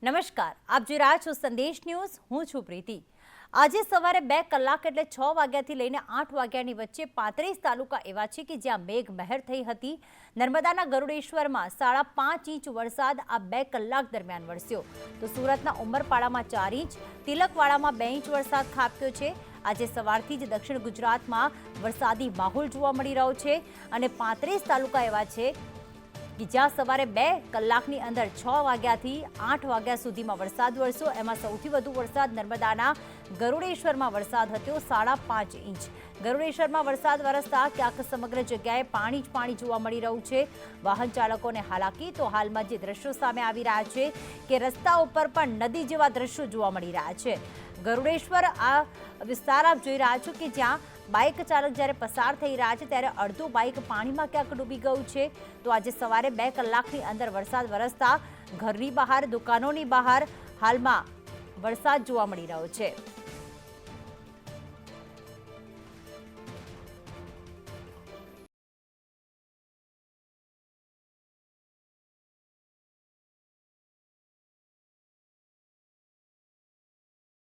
નમસ્કાર, આપ જોઈ રહ્યા છો સંદેશ ન્યૂઝ. હું છું પ્રીતિ. આજે સવારે 2 કલાક એટલે 6 વાગ્યાથી લઈને 8 વાગ્યાની વચ્ચે 35 તાલુકા એવા છે કે જ્યાં મેઘમહેર થઈ હતી. નર્મદાના ગરુડેશ્વરમાં 5.5 ઇંચ વરસાદ આ 2 કલાક દરમિયાન વરસ્યો. તો સુરતના ઉમરપાડામાં 4 ઇંચ, તિલકવાડામાં 2 ઇંચ વરસાદ ખાબક્યો છે. આજે સવારથી જ દક્ષિણ ગુજરાતમાં વરસાદી માહોલ જોવા મળી રહ્યો છે અને 35 તાલુકા એવા છે કે જ્યાં સવારે 2 કલાકની અંદર 6 વાગ્યાથી 8 વાગ્યા સુધીમાં વરસાદ વરસ્યો. એમાં સૌથી વધુ વરસાદ નર્મદાના ગરુડેશ્વરમાં વરસાદ હતો, 5.5 ઇંચ. ગરુડેશ્વરમાં વરસાદ વરસતા ક્યાંક સમગ્ર જગ્યાએ પાણી જ પાણી જોવા મળી રહ્યું છે. વાહન ચાલકોને હાલાકી. તો હાલમાં જે દ્રશ્યો સામે આવી રહ્યા છે કે રસ્તા ઉપર પણ નદી જેવા દ્રશ્યો જોવા મળી રહ્યા છે. ગરુડેશ્વર આ વિસ્તાર આપ જોઈ રહ્યા છો કે જ્યાં બાઇક ચાલક જ્યારે પસાર થઈ રહ્યા છે ત્યારે અડધું બાઇક પાણીમાં ક્યાંક ડૂબી ગયું છે. તો આજે સવારે 2 કલાકની અંદર વરસાદ વરસતા ઘરની બહાર, દુકાનોની બહાર હાલમાં વરસાદ જોવા મળી રહ્યો છે.